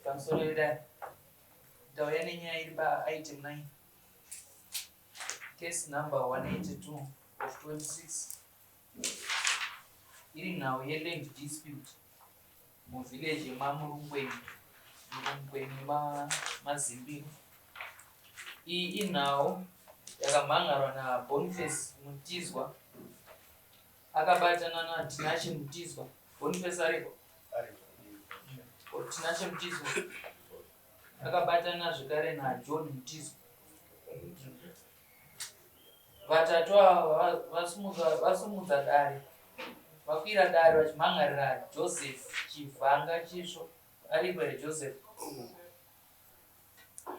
pamusoro da ndauya nenyaya iri paitem 9 case number 182 of 26 iri nhau yeland dispute muvillage yemamurungweni mazimbiro. Iyi inhau yakamhangarwa naBoniface Mutizwa akabatana naTinashe Mutizwa. Boniface aripo? Tinashe Mutizwa akabatana zvekare naJohn Mutizwa. Vatatu ava vasumudza dare, vakwira dare vachimhangarira Joseph Chivanga Chisvo. Aripo here Joseph?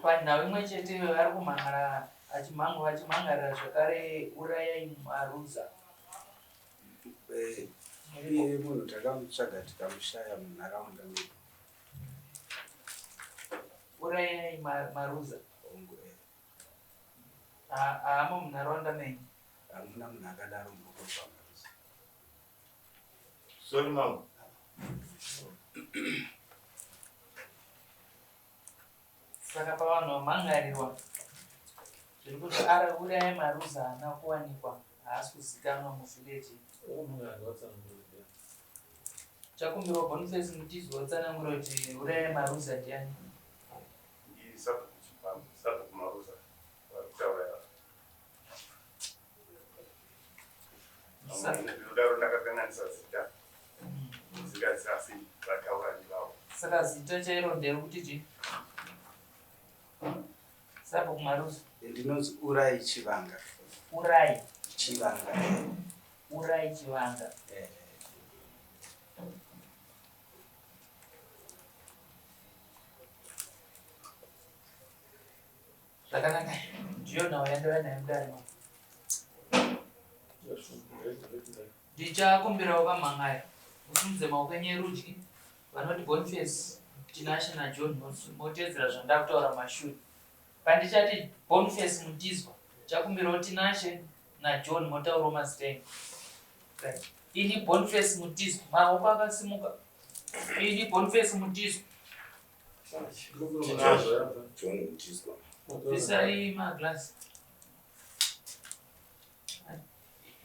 Panhau imwe chete vari kumhangarira vachimhangarira zvekare Urayai Maruza. Iye munhu takamutsvaga tikamushaya munharaunda medu. Urayai Maruza haamo munharaunda menyu? Hamuna munhu akadaro munokupa Maruza. Sorry mama. Saka pavanhu vamhangarirwa zviri kuti Urayai Maruza haana kuwanikwa, haasi kuzikanwa muvillage. Chakumbirwa Boniface Mutizwa utsanangura kuti Urayai Maruza ndiani? Sabu Maruza wakutaura ndaro ndakakanganisa zita zikazasi vataura ndivavo. Saka zita chairo nderekuti chii? Sabu Maruza Ndinonzi Urai Chivanga. Urai Chivanga. Urai Chivanga. Zvakanaka. Ndiyo nhau yandova nayo mudare mako. Ndichakumbirawo vamhan'ara musimudze maoko enyu erudyi vanoti Boniface, Tinashe naJohn motedzera zvandakutaura mashure. Pandichati Boniface Mutizwa, chakumbirawo Tinashe naJohn motaurawo mazita enyu. Ini Boniface Mutizwa, maoko akasimuka. Ini Boniface Mutizwa. John Mutizwa. Bvisai maglasi.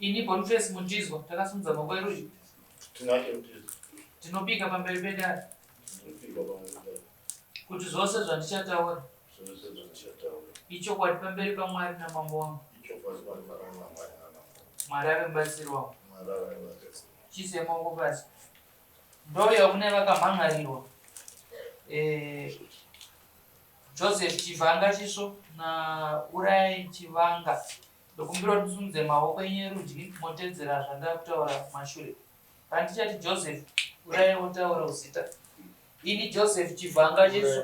Ini Boniface Mutizwa, takasimudza maoko erudyi. Tinashe Mutizwa. Tinopika pamberi pedare. Kuti zvose zvandichataura ichokwadi pamberi paMwari namambo wangu. Mwari ave mubatsiri wangu. Chiise maoko pasi. Ndouya kune vakamhangarirwa Joseph Chivanga Chisvo naUrayai Chivanga. Ndokumbira kuti musimudze maoko enyu erudyi motedzera zvandakutaura mashure. Pandichati Joseph, Urayai wotaura uzita. Ini Joseph Chivanga Chisvo.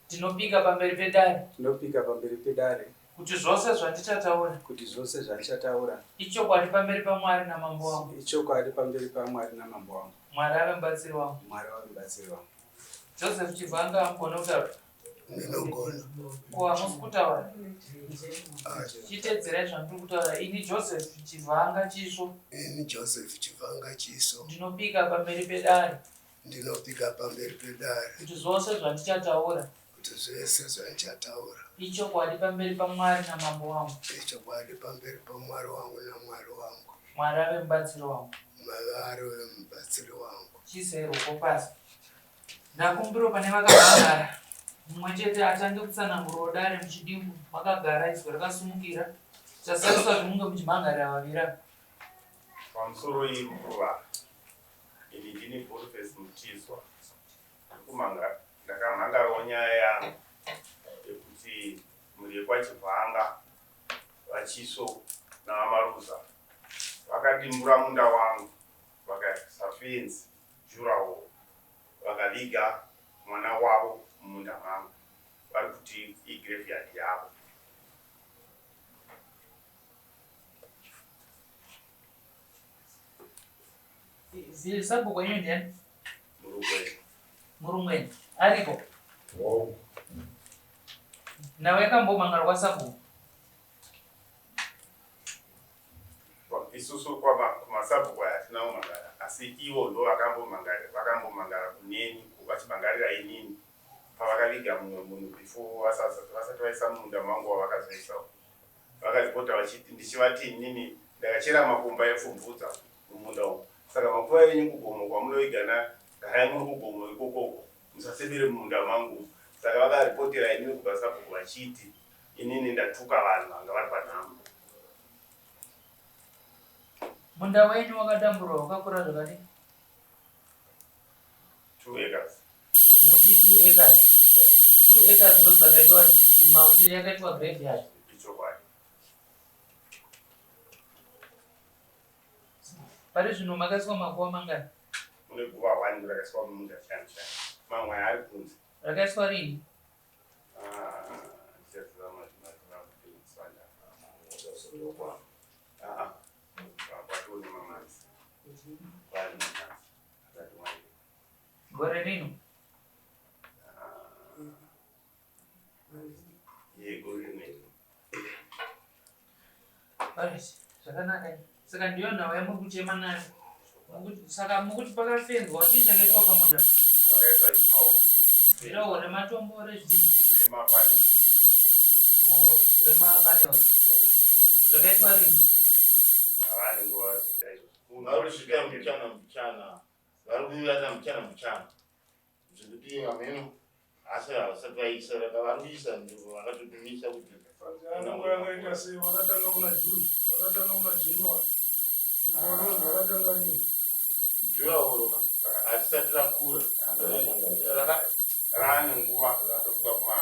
Tinopika pamberi pedare. Tinopika pamberi pedare. Kuti zvose zvandichataura. Kuti zvose zvandichataura. Ichokwadi pamberi paMwari namambo wangu. Ichokwadi pamberi paMwari namambo wangu. Mwari ave mubatsiri wangu. Mwari ave mubatsiri wangu. Joseph Chivanga hamugona kutaura? Ndinogona. Ko hamusi kutaura? Chitedzerai zvandiri kutaura. Ini Joseph Chivanga Chisvo. Ini Joseph Chivanga Chisvo. Ndinopika pamberi pedare. Ndinopika pamberi pedare. Kuti zvose zvandichataura. Kuti zvese zvandichataura. Ichokwadi pamberi paMwari namambo wangu. Ichokwadi pamberi paMwari wangu namwari wangu. Mwari ave mubatsiri wangu. Mwari ave mubatsiri wangu. Chiisei ruoko pasi. Ndakumbiro pane vakamhan'ara. Mumwe chete atange kutsanangurawo dare muchidimbu makagara izwi rakasumukira. Chasariswa kuti munge muchimhan'arira vavira. Pamusoro imurwa. Ini ndini Boniface Mutizwa. Ndakamhangarawo nyaya yekuti Mulekwa Chivanga vaChisvo navaMaruza vakadimbura munda wangu, vakaisa fenzi jurawo, vakaviga mwana wavo mumunda mangu, vari kuti igraveyard yavo. Sabhuku wenyu ndiani? Murungweni. Murungweni. Aripo? Wow. Nawe yakambomhan'ara kwaSabhuku? Isusu kumasabhuku hatina umhan'ara. asi ivo ndo vakambomangara kuneni vachimangarira inini pavakaviga mumwe munhu before vasati vaisa munda mangu wavakazoisawo. Vakazipota vachiti ndichivati inini ndakachera makomba epfumvudza mumunda umu. Saka makuva yenyu kugomo kwamunoigana garai muri kugomo ikokoko musasebere mumunda mangu. Saka vakaripotera inini kubvasabuku vachiti inini ndatuka vanhu vanga vari panhamo. Munda wenyu wakadamburwa wakakura zvakadini? 2 acres. Muti 2 acres. 2 acres ndo dzakaitwa makuti yakaitwa graveyard. Ichokwadi. Pari zvino makaiswa makuva mangani? Mune guva 1 rakaiswa mumunda chani. Mamwe ari kunze. Rakaiswa rini? Gore rino? Zvakanaka. Saka ndiyo nhau yamuri kuchema nayo. Saka mukuti pakafenzwa chii chakaitwa pamunda? Vakaisa juraho. Juraho rematombo rezvidini? Remapanels. Remapanels. Zvakaitwa rini? Havane nguva zvichaizvo. Varusvika mchana. Varikuita mchana. Zvekuti ameno asi havasati vaisa varikuisa nzvimbo vakatopimisa kuti Vakaita sei vakatanga muna June, vakatanga muna January. Kuona vakatanga nini? juraho hatisati rakura. Rane nguva ratofunga kuma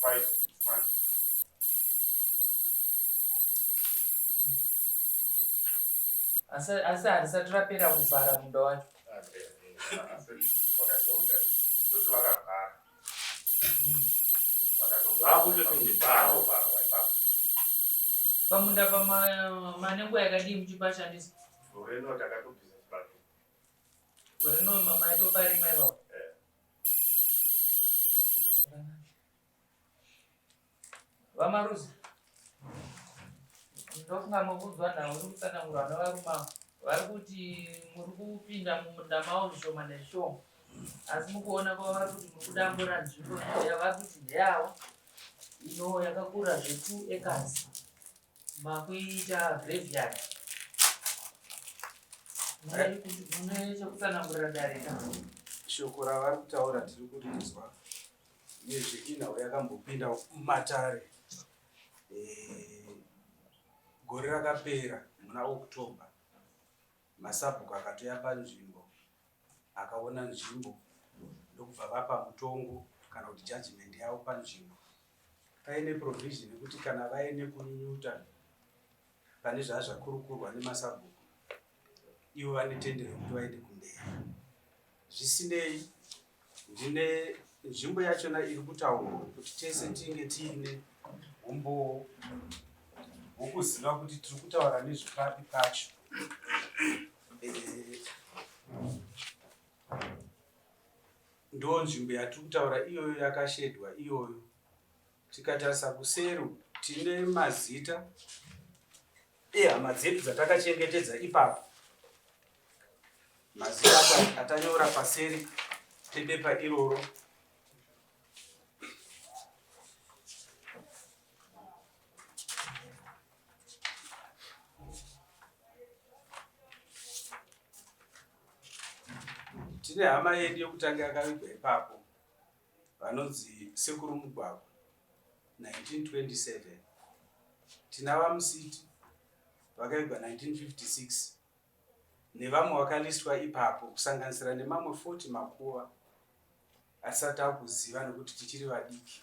5-6 months. Asi harisati rapera kuvhara munda wacho. Vakasonga. Toti vakavhara. Pamunda mane nguva yakadii muchipashandisa? Goreno takatobvisa chibage. Goreno maitoparima ipapo? Vamaruzi, ndofunga mukudzwa nhau uri kutsanangurwa nevarume vari kuti muri kupinda mumunda mavo zvishoma nezvishoma, asi mukuona kwavo vari kuti muri kudambura nzvimbo yavari kuti ndeyavo ino yakakura zve2 acres makuita graveyard. Mune chekutsanangurira darika. Shoko ravari kutaura tiri kurinzwa. Uyezve inhau yakambopinda mumatare gore rakapera muna October. Masabhuku akatoya panzvimbo akaona nzvimbo ndokubva vapa mutongo kana kuti judgment yavo panzvimbo. Paine provision yekuti kana vaine kunyunyuta pane zvazvakurukurwa nemasabhuku ivo vane tendero kuti vaende kumberi. Zvisinei ndine nzvimbo yachona iri kutaurwa kuti tese tinge tiine umbo hwokuziva kuti tiri kutaura nezvikapi pacho. Ndo nzvimbo yatiri kutaura iyoyo yakashedwa iyoyo. Tikatarisa kuseru tine mazita ehama dzedu dzatakachengetedza ipapo. Mazita atanyora paseri pebepa iroro. Tine hama yedu yekutanga yakavigwa ipapo vanonzi Sekuru Mugwagwa 1927. Tina vamusiti vakavigwa 1956 nevamwe vakaliswa ipapo kusanganisira nemamwe 40 makuva asati akuziva nekuti tichiri vadiki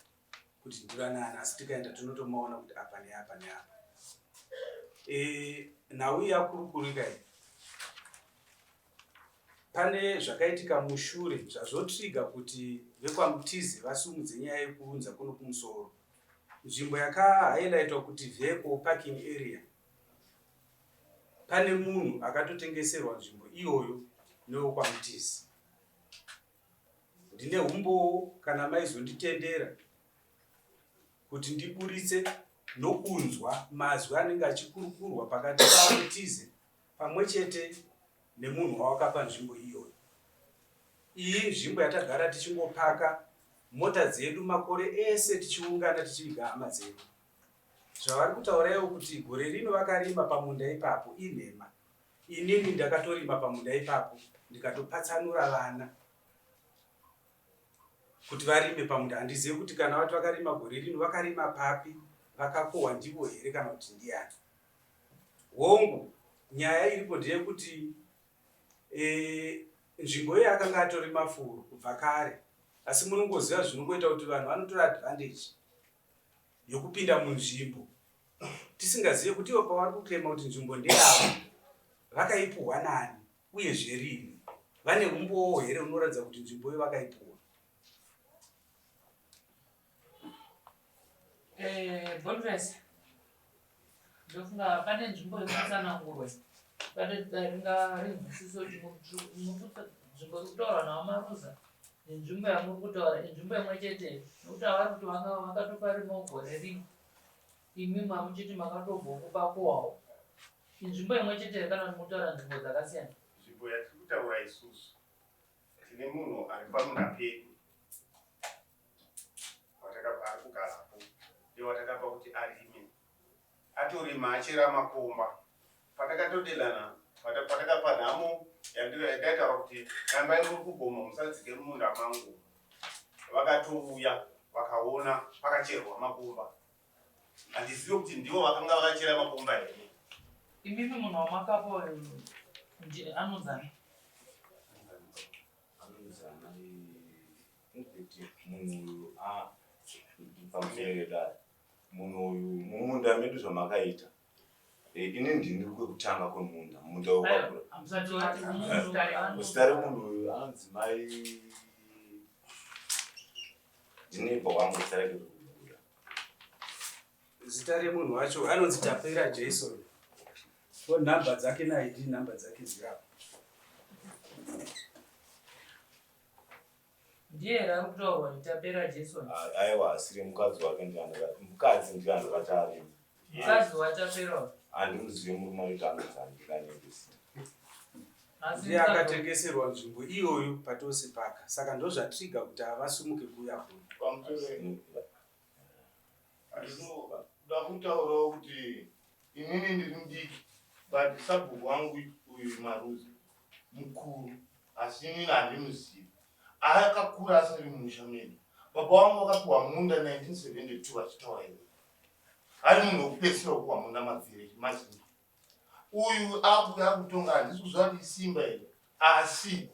kuti nduranana, asi tikaenda tunotomaona kuti apa neapa neapa. Nhau yakurukurika iyi pane zvakaitika mushure zvazotriga kuti vekwamutizi vasumudze nyaya yekuunza kuno kumusoro. Nzvimbo yakahighlightwa kuti vehicle parking area. Pane munhu akatotengeserwa nzvimbo iyoyo newekwamutizi. Ndine umbowo kana maizonditendera kuti ndiburitse nokunzwa mazwi anenge achikurukurwa pakati pamutizi pamwe chete nemunhu wawakapa nzvimbo iyoyo. Iyi nzvimbo yatagara tichingopaka mota dzedu makore ese tichiungana tichiviga hama dzedu. Zvavari kutauraiwo kuti gore rino vakarima pamunda ipapo inhema. Inini ndakatorima pamunda ipapo ndikatopatsanura vana kuti varime pamunda. Handizivi kuti kana vati vakarima gore rino vakarima papi, vakakohwa ndivo here kana kuti ndiani. Hongu nyaya iripo ndeyekuti nzvimbo iyo akanga atori mafuro kubva kare, asi munongoziva zvinongoita kuti vanhu vanotora advantage yokupinda munzvimbo tisingazive kuti ivo pavari kuklema kuti nzvimbo ndeyavo vakaipuhwa nani uye zverini, vane umbowo here unoratidza kuti nzvimbo iyo vakaipuhwa. Boniface, ndofunga pane nzvimbo yekutsanangurwa ringarinzwisisa kuti nzvimbo irikutaura nawo Maruza nenzvimbo yamuri kutaura inzvimbo imwe chete, nokuti avari kuti vakatoparima gore rimwe, imi mamuchiti makatobvokupakohwawo. Inzvimbo imwe chete kana kuti mutaura nzvimbo dzakasiyana? Nzvimbo yatiri kutaura isusu tine munhu ari pamunda pedu ari kugarapo, ndewatakapa kuti arime. Atorima achera makomba. Patakatodelana, patakapa nhamo yandaitaura kuti rambai muri kugoma musadzike mumunda mangu. Vakatouya vakaona pakacherwa makomba. Handizivi kuti ndivo vakanga vakachera makomba here. Imimi munhu wamakapo anonzani? Munhu pamusereda munhu uyu mumunda medu zvamakaita ini ndini kwekutanga kwemunda munda zita remunhu uyu anonzi mai ndinibva wangu zita rake kubuda. Zita remunhu wacho anonzi Tapera Jason. Nhamba dzake naID nhamba dzake zirapo. Ndiye ari kutaurwa Tapera Jason? Aiwa, asiri mukadzi wake mukadzi ndiye andakati arima. Mukadzi waTapera? Handimuzivi murume anoita anozandikanengesa. Ndiye akatengeserwa nzvimbo iyoyo patose paka. Saka ndozvatriga kuti havasumuke kuuya kuno. Ndakutaurawo kuti inini ndiri mudiki, but sabhuku wangu uyu Maruza mukuru, asi inini handimuzivi. Akakura asiri mumusha medu. Baba wangu akapiwa munda 1972 vachitaura iwe. Ari munhu wokupedzisira kupiwa munda mavhiri mazhinji. Uyu akuya kutonga handisi kuziva kuti isimba here, asi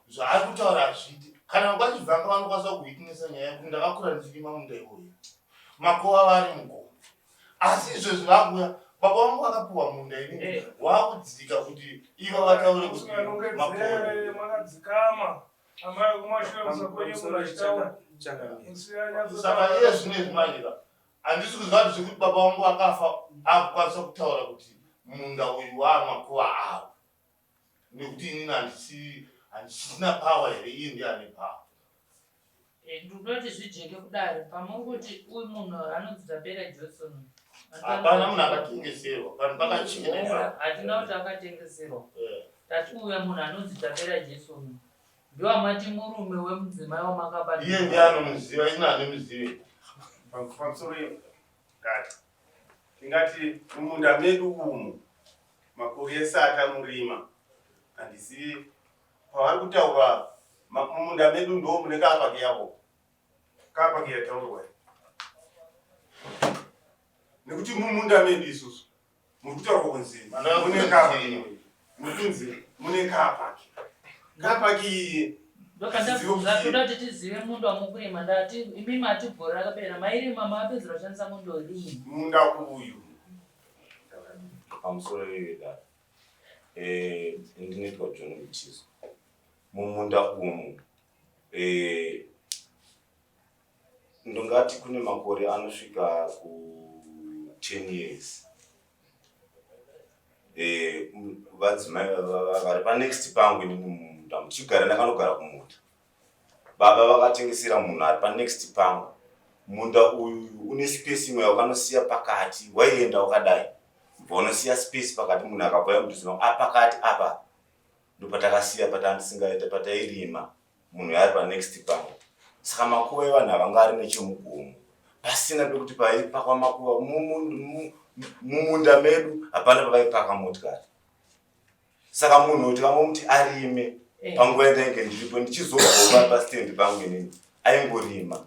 zvaari kutaura hazviti. Kana kwachibvanga vanokwanisa kuhitinisa nyaya yekuti ndakakura ndichirima munda iwoyo. Makowa vari mugoma. Asi izvozvo vakuya baba wangu akapiwa munda ini wakudzika kuti ivo vataure kuti makowa makadzikama. Amai kumashure musakwenye kunachitaura. Saka iye zvinezvi manyika handisi kuziva kuti zvekuti baba wangu akafa akukwanisa kutaura kuti munda uyu wamakuva avo, nekuti inini handisina pawa here, iye ndiye ane pawa. Ndinoti zvijeke kudaro pamuri kuti uyu munhu anonzi Tapera Jason. Hapana munhu akatengeserwa, panhu pakachena. Hatina kuti akatengeserwa. Tati uya munhu anonzi Tapera Jason ndowamati murume wemudzimai wamakabata. Iye ndiye anomuziva, ini handimuzivi. Pamusoro kati tingati mumunda medu umu makore ese atamurima, handizivi pavari kutaura mumunda medu ndo mune kapaki yavo, kapaki yataurwa, nekuti mumunda medu isusu muri kutaurwa kunzi mune kapaki, mukunzi mune kapaki. Kapaki ndokandakutoda kuti tizive mundo wamukurima. Ndati imimi ati gore rakapera mairima maapedzera kushandisa mundo rini munda uyu. Pamusoro iwedaro ndinoitwa John Mchizo. Mumunda umu ndongati kune makore anosvika ku10 years. Vadzimai vari panext pangu inini mumunda muchigara ndakanogara kumunda. Baba vakatengesera munhu ari panext pangu. Munda uyu une space imwe wakanosiya pakati, waienda wakadai mbva unosiya space pakati, munhu akabva mutuziva apakati apa ndopatakasiya patandisingaita patairima munhu yari panext pangu. Saka makuva evanhu havanga ari nechemugomo pasina pekuti paipakwa makuva mumunda medu hapana pavaipaka motikari. Saka munhu kuti vamomuti arime panguva yandainge ndiripo ndichizogova pastendi pangu inini aingorima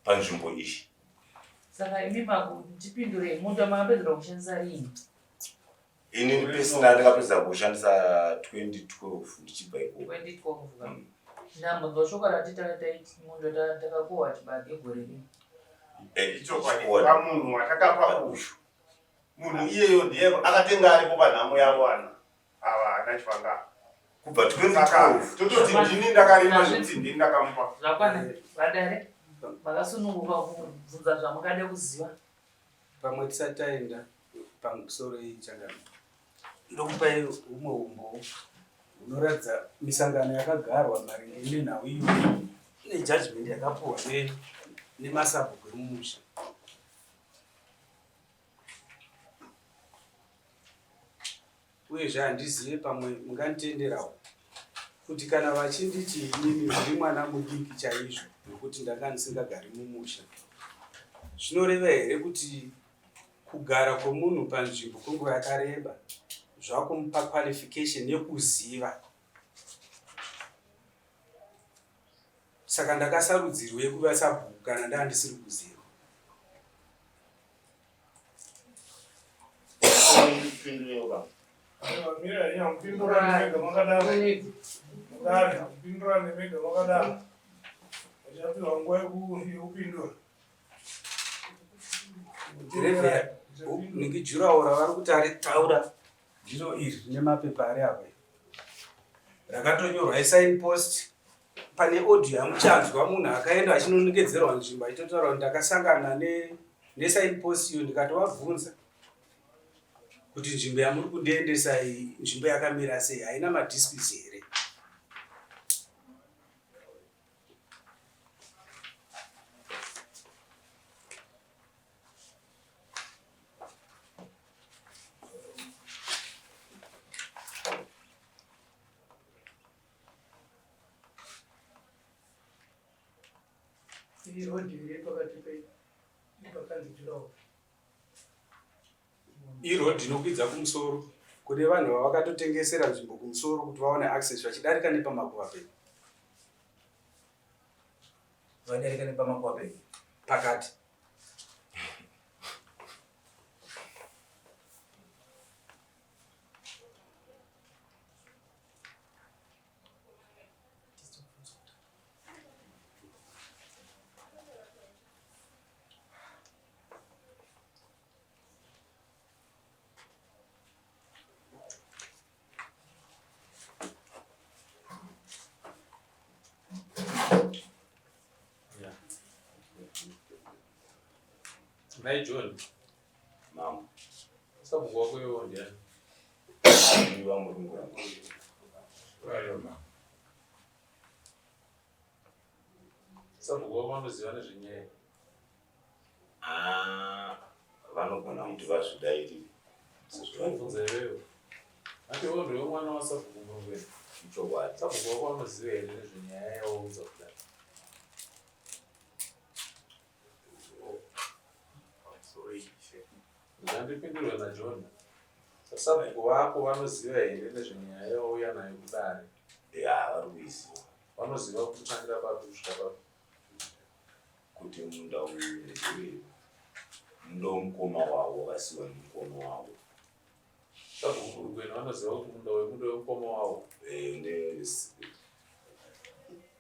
panzvimbo iyi. Saka imi makutipindure munda makapedzera kushandisa rini? Inini pesina ndakapedza kushandisa 2012 ndichibva ikoko. 2012 ndambonzwa shoko rati taiti munda takakohwa chibage gore rimwe. Icho pamunhu watakapa ushu. Munhu iyeyo ndiye akatenga aripo panhamo yavana. Ava anachivanga. Kubva 2012 tototi ndini ndakarima zviti ndini ndakamupa. Zvakwana vadare vakasununguka kubvunza zvamukade kuziva. Pamwe tisati taenda pamusoro ichangana ndokupai umwe umbo unoratidza misangano yakagarwa maringe nenhau iyo nejudgment yakapuhwa nemasabhuku emumusha. Uyezve handizive pamwe munganditenderawo kuti kana vachinditi inini ndiri mwana mudiki chaizvo nokuti ndanga ndisingagari mumusha, zvinoreva here kuti kugara kwomunhu panzvimbo kwenguva yakareba zvakumupa qualification yekuziva? Saka ndakasarudzirwe kuva sabhuku kana ndandisiri kuziva. Mira, ya mpindura nemega makadaro. Mudari, mpindura nemega makadaro. Achapiwa nguva yekupindura. Direvha nikijuraura vari kuti aritaura ndiro iri nemapepa ari apa rakatonyorwa signpost pane audio yamuchanzwa munhu akaenda achinonekedzerwa nzvimbo aitotaura kuti ndakasangana nesignpost iyo ndikatovabvunza kuti nzvimbo yamuri kundiendesa iyi nzvimbo yakamira sei, haina madisputes here? Irodhi inokwidza kumusoro kune vanhu vavakatotengesera nzvimbo kumusoro kuti vaone access vachidarika nepamakuva pedu. Vadarika nepamakuva pedu pakati. Nai John. Mama. Sabhuku wako iwo ndiani? Ndiva murungu wangu. Vayoma. Sabhuku wako vanoziva nezvenyaya? Vanogona kuti vazvidairire. Zvabvunza iwewe. Ati iwo ndiwe mwana wasabhuku murungweni. Ichokwadi. Sabhuku wako vanoziva here nezvenyaya yawaudza kudai? Zvandipindurwa naJohn. Sabhuku vako vanoziva here nezvenyaya yawauya nayo kudare? Ya, vari kuiziva. Vanoziva kutangira papi kusvika papi? Kuti munda uyu ndezvewewe. Munda womukoma wavo wakasiwa nemukoma wavo. Sabhuku murungweni vanoziva kuti munda wemukoma wavo?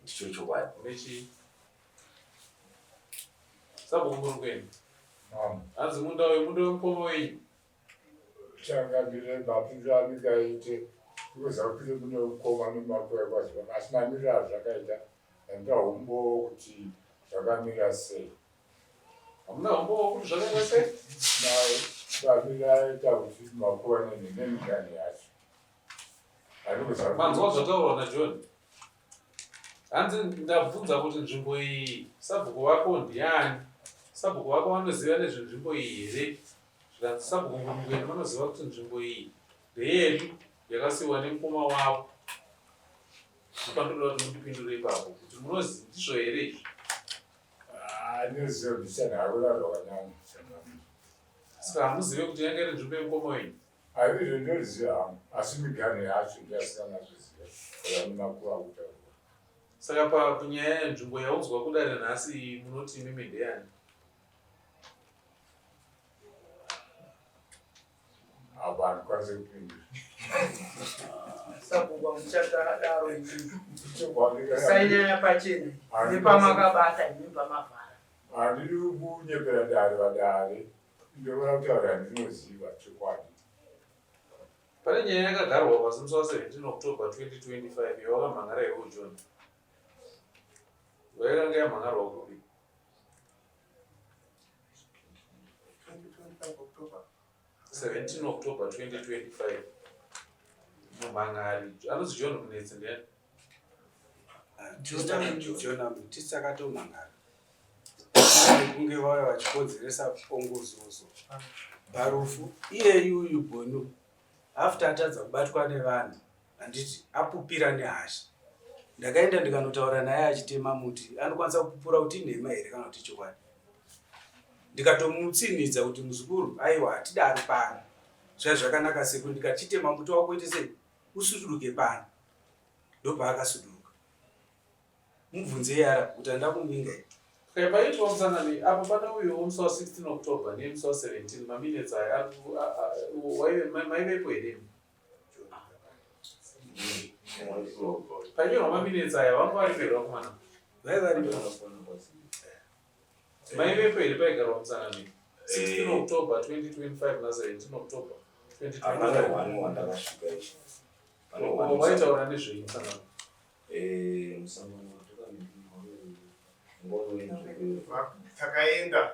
Ndicho chokwadi. Nechi? Sabhuku murungweni. Hanzi munda wemukoma wenyu? Changambire mapindu amikaite kuza kuti mune ukoma nemakore kwaziva asi mamiriro zvakaita ndahombo kuti zvakamira sei. Hamuna hombo wokuti zvakamira sei? Mamiriro aita kuti makore nemigani yacho. Manzwa zvataurwa naJohn. Hanzi ndabvunza kuti nzvimbo iyi sabhuku wako ndiani? Sabhuku wako vanoziva nezvenzvimbo iyi here? Zvikanzi sabhuku murungweni vanoziva kuti nzvimbo iyi ndeyedu yakasiyiwa nemukoma wavo. Pandoda kuti mundipindure ipapo kuti munozi ndizvo here izvi. Ndinoziva kuti chanhakura zvakanyanya. Saka hamuzive kuti yange iri nzvimbo yemukomo wenyu. Aizvo ndinoziva hangu, asi migano yacho ndiyasina zviziva zvamunakura kutaura. Saka panyaya yenzvimbo yaunzwa kudare nhasi munoti mimi ndeyani? Apa handikwanisi kupindura. Sabhuku muchadaro izvi. Chokwadi Sainyanya pachena. Nepamakabata nepamavhara. handidi kunyepera dare vadare. Ndinoona kutaura ndinoziva chokwadi. Pane nyaya yakagarwa pasi musi wa17 October 2025 yawakamhangara iwo John. Waikanga yamhangarwa kupi? 17 October 2025. Mumhangari anozi John Munetsi ndiani? Jona tisakatomhangara kunge vauya vachikonzeresa pongozozo bharufu iyeyuyu Bonu after atadza kubatwa nevanhu handiti apupira nehasha. Ndakaenda ndikanotaura naye achitema muti anokwanisa kupupura kuti inhema here kana kuti chokwadi. Ndikatomutsinhidza kuti muzukuru aiwa hatidari pano zvakanaka seku ndikachitema muti wako ite sei usuduruke pano. Ndobva akasuduruka. Mubvunze yara kuti handa kumbinga here. Paitwa musangano apo pana uyo musi wa16 October nemusi wa17 maminutes aya maivepo here? Panyorwa maminutes aya vanga variperwa kumana? Maivepo here paigarwa musangano 16 October 2025 na17 October 2025. Waitaura nezvei musangano? Takaenda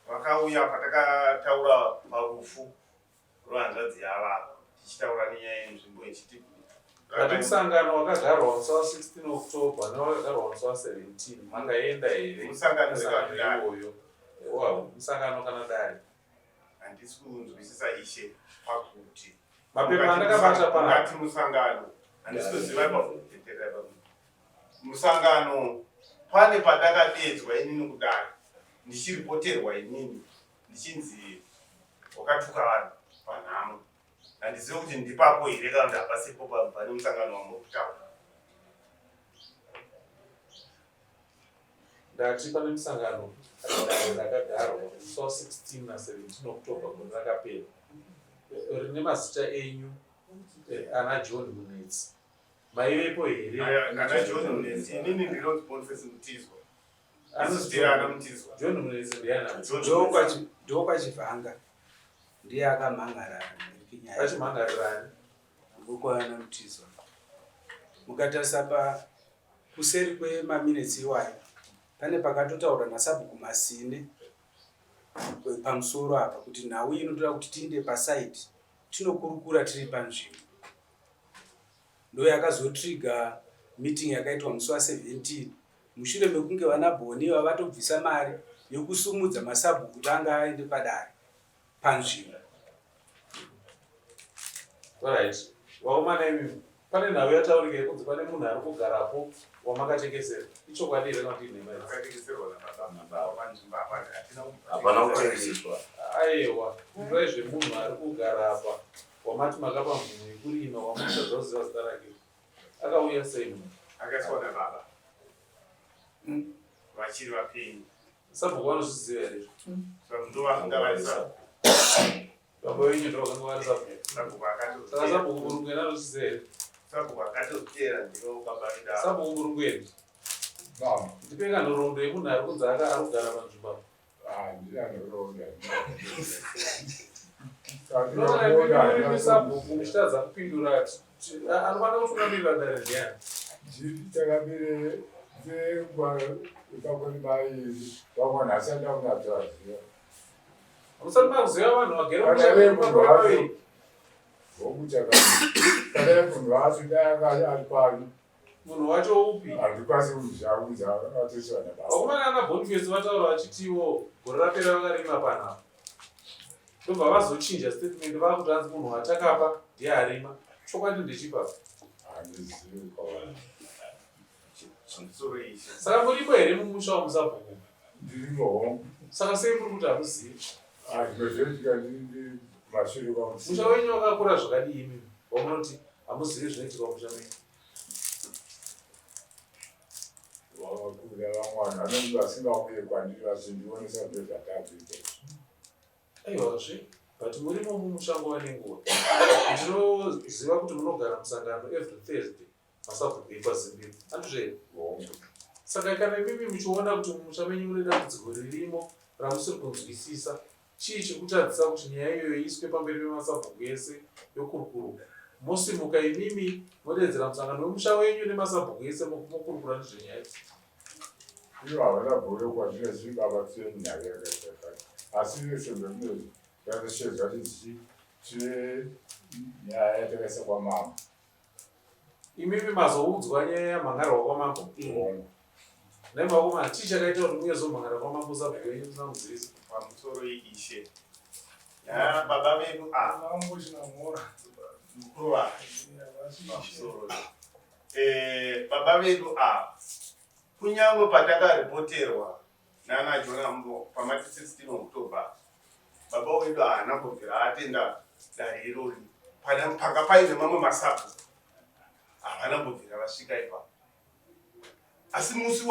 vakauya patakataura parufu rwehanzvadzi yavava tichitaura nenyaya yenzvimbo ichiti Kati musangano wakagarwa musi wa16 October newakagarwa musi wa17 mangaenda here? Musangano iwoyo musangano kana dare handisi kunzwisisa ishe pakuti mapepa andakabata panati musangano handisi kuziva pakuteterera musangano pane patakadedzwa inini kudai ndichiripoterwa inini ndichinzi wakatuka vanhu panhamo. Handizivi kuti ndipapo here kana kuti hapasipo pane musangano wamuri kutaura. Ndati pane musangano rakagarwa musi wa16 na17 October gore rakapera rine mazita enyu ana John Munetsi. Maivepo here? Ana John Munetsi inini ndinonzi Boniface Mutizwa. Anozitira Mutizwa. John Munetsi ndiani? Ndokwachivhanga ndiye akamhangara achimhangarirani ngokwana Mutizwa. Mukatarisa kuseri kwemaminitsi iwayo pane pakatotaura naSabhuku Masinde pamusoro apa kuti nhau inotoda kuti tiinde pasaiti tinokurukura tiri panzvimbo. Ndo yakazotriga meeting yakaitwa musi wa17 mushure mekunge vana Boni vavatobvisa mari yokusumudza maSabhuku kuti anga aende padare panzvimbo. Alright. Waumana imi pane nhau yataurika yekunzi pane munhu ari kugarapo wamakatengesera. Ichokwadi here kana kuti inhema here? Akatengeserwa nababa panzvimbo apa hapana kutengeswa. Aiwa, ndoi zvemunhu ari kugara apa wamati makapa mvumo yekurima wamutadza kuziva zita rake. Akauya sei munhu? akaiswa nababa vachiri vapenyu. Sabhuku vanozviziva here? Ndovakanga vaisa Baba wenyu ndovakanga vari Sabhuku. Sabhuku Saka akatozitera. Sabhuku murungu anozviziva here? Sabhuku akatozitera ndinobabarira. Sabhuku murungu eni? Mama, Ndipe kanhoroondo yemunhu ari kunzi ari kugara panzvimbo apa. ndiyanoronda. Ndinoona Sabhuku muchitadza kupindura anofanira kutungamirira dare ndiani? Takambire nzengwa ikakoni mairi vamwe nhasi andakunatoaziva. Musati makuziva vanhu vagere Panave muchapapa munhu vaviri. wacho panave munhu wacho dai ari pari Munhu wacho upi? handikwanisi kuzviaudza atosiwa nababa. Vakomana ana Boniface vataura vachitiwo gore rapera vakarima panapa. Ndobva vazochinja statement vakuti hanzi munhu watakapa ndiye arima. Chokwadi ndechipapa. Handizivi kwavari. pamusoro ishe. Saka muripo here mumusha wamusabhuku? Ndirimo. Saka sei muri kuti hamuzivi? Ndinozoitika ndiri mashure kwamusi. Musha wenyu wakakura zvakadii imi wamunoti hamuzivi zvinoitika musha menyu? Wakakura vamwana anenge vasingauye kwandiri vachindionesa zvezvatabvita. Aiwazve, but murimo mumushango wane nguva. Ndinoziva kuti munogara musangano every Thursday masabhuku ekwaZimbabwe. Handizve? Saka kana imimi muchiona kuti mumusha menyu mune dambudziko ririmo ramusiri kunzwisisa, chii chikutadzisa kuti nyaya iyoyo iiswe pamberi pemasabhuku ese yokurukuru? Mosimuka imimi modedzera musangano wemusha wenyu nemasabhuku ese mokurukura ndizvenyaya idzi. Ivo havana bhoro kwazvine zviri baba kusire munyaka yakaita. Asi nesezvo zvinezvi zvazishedzwa tine nyaya yatakaisa kwamama. Imimi mazoudzwa nyaya yamhangarwa kwamambo. Nemakomana chii chakaita kuti muyezomhangara kwamambo sabhuku wenyu musina mudzidzisi? Pamusoro ishe. Baba vedu Mambo chinamora. mukuru wake. Pamusoro. Baba vedu kunyange patakaripoterwa nana Jona Mbo pamati 16 October, baba wedu haana kubvira atenda dare irori. Paka paine mamwe masabu havana kubvira vasvika ipapo. Asi musi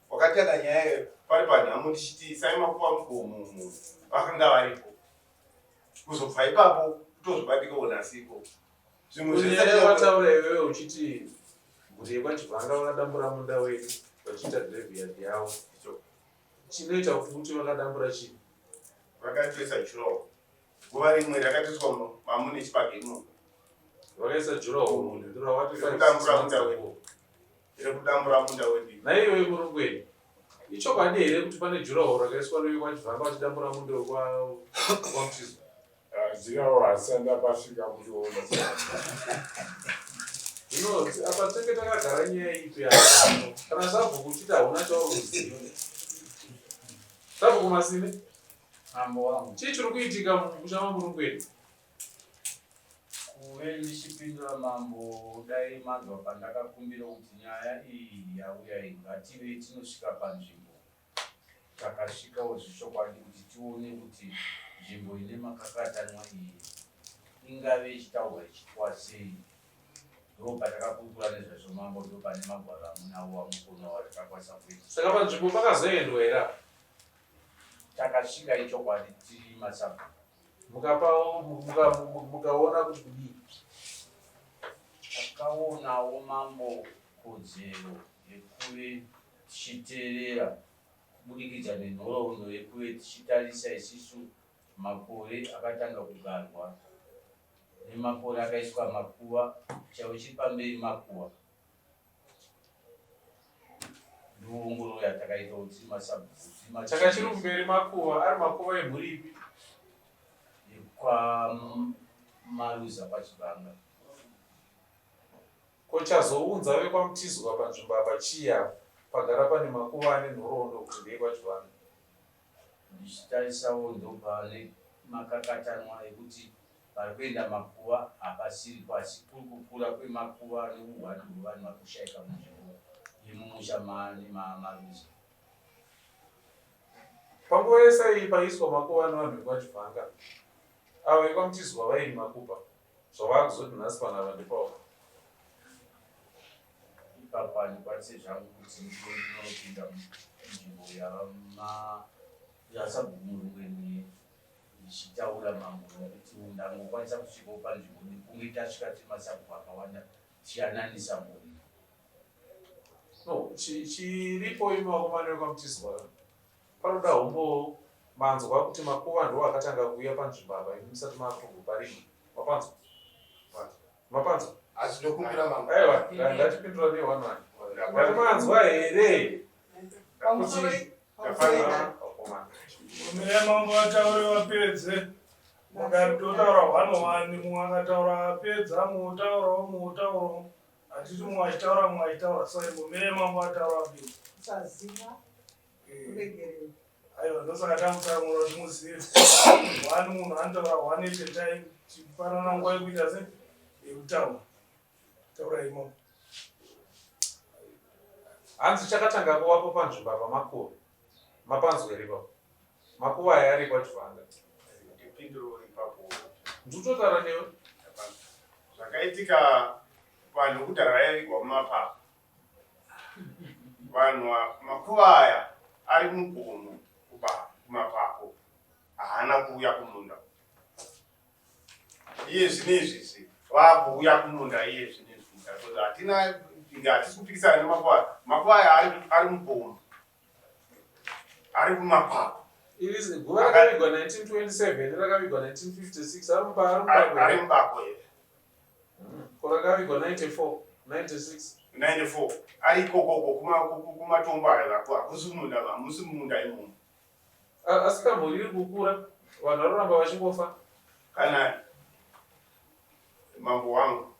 wakatanga nyaya pari panhamo ndichiti Sai Makuva Mugomo vakanga varipo. Kuzobva ipapo kutozobatika unasiko. Zvimwe zvese wataura iwewe uchiti kuti yekwachivhanga vakadambura munda wedu vachiita graveyard yavo. Chinoita kuti vakadambura chii? Vakatoisa jurawo. Nguva rimwe rakatoiswa mamune chipage imo. Vakaisa jurawo munhu ndiro wati Rekudambura munda wedu. Rekudambura munda wedu. Naiwewe murungweni, ichokwadi here kuti pane jurawo rakaiswa newekwachivhanga vachidambura munda wekwamutizwa? Ndirawo hasanda pasvika kutoona. Zvino apa tenge takagara nyaya ipi kana sabhuku uchiti hauna chauruziva? Sabhuku Masine, Mambo wangu. chii chiri kuitika mumusha mamurungweni? Kuve ndichipindura mambo dai manzwa pandakakumbira kuti nyaya iyi yauya iyi ngative tinosvika panzvimbo. Takasvikawo zvishokwadi kuti tione kuti nzvimbo ine makakatanwa iyi ingave ichitaurwa ichitwa sei. Ndo patakakurukura nezvazvo mambo ndo pane magwaro amunawo amukona watakakwanisa kuita. Saka panzvimbo pakazoendwa here? Takasvika ichokwadi tiri masabhuku. Mukaona kuti kudii? Takaonawo mambo kodzero yekuve tichiteerera kubudikidza nenhoroondo yekuve tichitarisa isisu makore akatanga kugarwa nemakore akaiswa makuva chaiwo chiri pamberi makuva. Ndoongororo yatakaita kuti masabhuku Chakachiri kumberi makuva ari makuva emhuri ipi? kwamaruza pachibhanga. Kochazounza vekwamutizwa panzvimbo apa chiya pagara pane makuva ane nhoroondo kuti ndeekwachivhanga? Ndichitarisawo ndo pane makakatanwa ekuti pari kuenda makuva hapasiri pasi, kuri kukura kwemakuva neuhwani hwevanhu vari kushaika munzvimbo yemumusha maruza. Panguva yese iyi paiswa makuva nevanhu vekwachivhanga, avo vekwamutizwa vairi makupa zvavakuzoti nhasi panapa ndepavo. Ipapo handikwanise zvangu kuti ndinopinda munzvimbo yasabhuku murungweni ndichitaura mambo nekuti ndangokwanisa kusvikawo panzvimbo nekunge tasvika timasabhuku akawanda tiyananisa mhuri. No, chiripo imi vakomana vekwamutizwa panoda hombo manzwa kuti makuva ndo akatanga kuuya panzvimbo apa imi musati makugoparima. Mapanzwa? Mapanzwa? Asi ndokumbira mambo. Aiwa, ngatipindura newanani. Ngati manzwa here? Mune mambo vataure vapedze. Mukatotaura 1 mumwe akataura apedza muotaurawo muotaurawo. Hatiti mumwe achitaura mumwe achitaura sai mune mambo vataura vapedze. Aiwa ndosaka tamutsamura kuti muzive. 1 munhu anotaura 1 at a time. Chipanana nguva yekuita sei? Yekutaura. Taura imomo. hanzi chakatanga kuvapo panzvimbo apa makuva mapanzweri ipapo makuva aya ari kwachivanga ndipinduro ipapo ndikutotara newe zvakaitika vanhu kudhara vaivigwa mumapapu vanhu makuva aya ari mugomo kumapapu haana kuuya kumunda iye zvinezvisi vakuuya kumunda iye zvinezvi hatina hatisi kupikisana nemakuva makuva aya ari mugomo ari kumapapu guva rakavigwa 1927 rakavigwa 1956 ari mubako here korakavigwa 94 96 ari ikokoko kumatombo ayo hakusi munda hamusi munda imomo asi kamhuri iri kukura vanhu varoramba vachingofa kana mambo wangu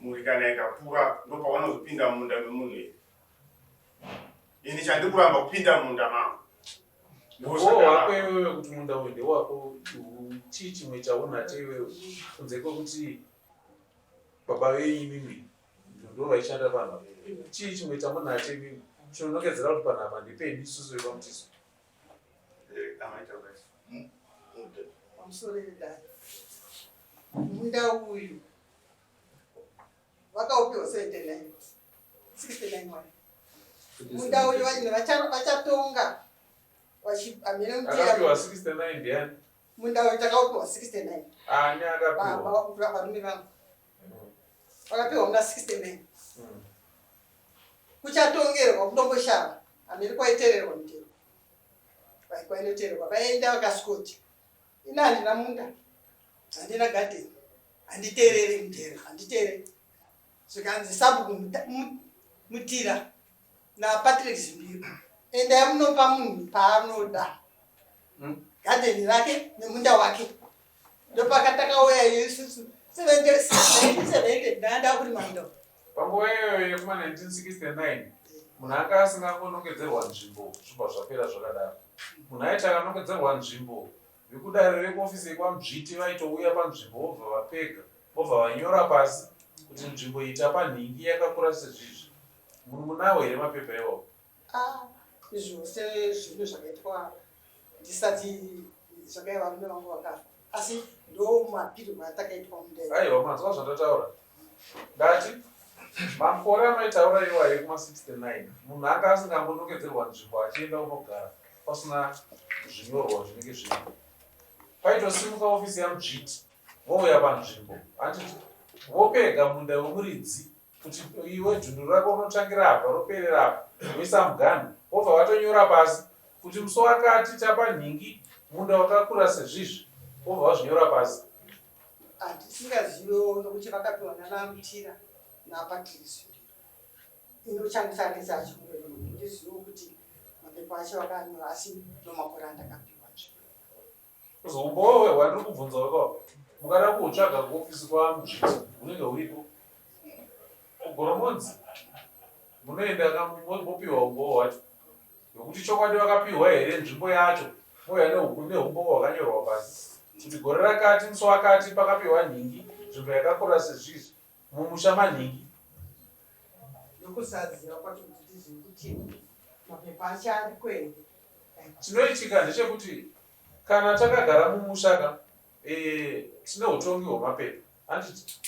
mhuri kana ikakura ndopavanozopinda munda memunhu here ini chandikuramba kupinda munda mangu wako iwewe kuti munda uyu ndewako chii chimwe chaunacho iwewe kunze kwekuti baba venyu mimi ndo vaishanda panapa chii chimwe chamunacho imimi chinonokedzera kuti panapa ndipendi isusu vepamutiso munda uyu vakaupiwa 69 munda uyu vanhu vachatonga akapiwa 69 ndiani munda uyu takaupiwa 69 ani akapiwa varume vangu vakapiwa muna 69 kuchatongerwa kunomboshava hamiri kwaitererwa mutero kwainotererwa vaenda vakaskoti ina handina munda handina gadheni handiterere mutero handiterere zvikanzi sabuku mutira napatrick zimbiro endai munopa munhu paanoda gadheni rake nemunda wake ndopakatakauya isusu 1970 ndaenda kuri manda panguva iyoyo yekuma 1969 munhu anga asingangonongedzerwa nzvimbo zvobva zvapera zvakadaro munhu aiti akanongedzerwa nzvimbo vekudare vekuofisi yekwamuzviti vaitouya panzvimbo vobva vapega vobva vanyora pasi kuti nzvimbo ita panhingi yakakura sezvizvi munhu munawo here mapepa iwawo izvose zvinhu zvakaitwa ndisati zvakaiva varume vangu vakafa asi ndo mapiro atakaitwa munda aiwa manzwa zvandataura ndati makore amaitaura iwaye kuma69 munhu anga asingangonongedzerwa nzvimbo achienda unogara pasina zvinyorwa zvinenge zviripo paitosimuka ofisi yamuzviti vouya panzvimbo handiti vopega munda wemuridzi kuti iwe dhundu rako unotangira apa roperera apa uisa mugani vobva vatonyora pasi kuti muso wakati tapa nhingi munda wakakura sezvizvi vobva vazvinyora pasi handisingaziviwo nokuti vakapiwa nanamutira napatrice inochandisanisa achikundizivo kuti mapepa acho vakanyora asi nomakore andakapiwa zombowe wandiri kubvunza wakao mukada kuutsvaga kuofisi kwamuzviti unenge uripo kugoromonzi munoenda mopiwa umbowo wacho nokuti chokwadi vakapiwa here nzvimbo yacho mouya neumbowo hwakanyorwa pasi kuti gore rakati muso wakati pakapiwa nhingi nzvimbo yakakura sezvizvi mumusha manhingi nokusaziva kwacho kuti tizivi kuti mapepa acho ari kwende chinoitika ndechekuti kana takagara mumushaka tine utongi hwemapepa handiti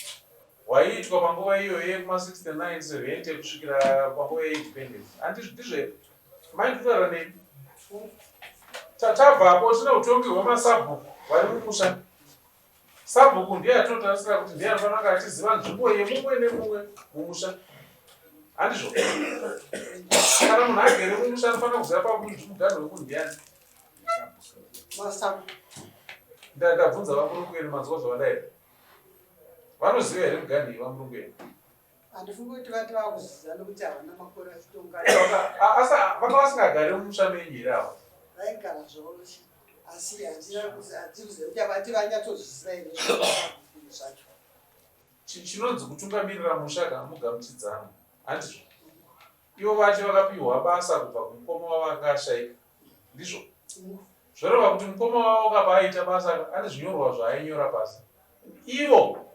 hwaiitwa panguva iyoyo yekuma69 70 kusvikira panguva yeindependence handizve maindutaura neni tabvapo tine utongi hwemasabhuku vari mumusha sabhuku ndiye atinotarisira kuti ndiye anofanira achiziva nzvimbo yemumwe nemumwe mumusha handizvo kana munhu agere mumusha anofanira kuziva pamugano wemunhu ndiani ndabvunza vamurungweni manzwa zvavadaira vanoziva here mugani vamurungweni handifungi kuti vati vakuziva nokuti havana makore achitonga asa vanga vasingagari mumusha menyu here ava vaigara zvavo asi hatiziva kuti havati vanyatsozvisira here zvacho chinonzi kutungamirira musha kana mugamuchidzana handizvo ivo vacho vakapiwa basa kubva kumukoma wavanga ashaika ndizvo zvoreva kuti mukoma wavo akabva aita basa ane zvinyorwa zvaainyora pasi ivo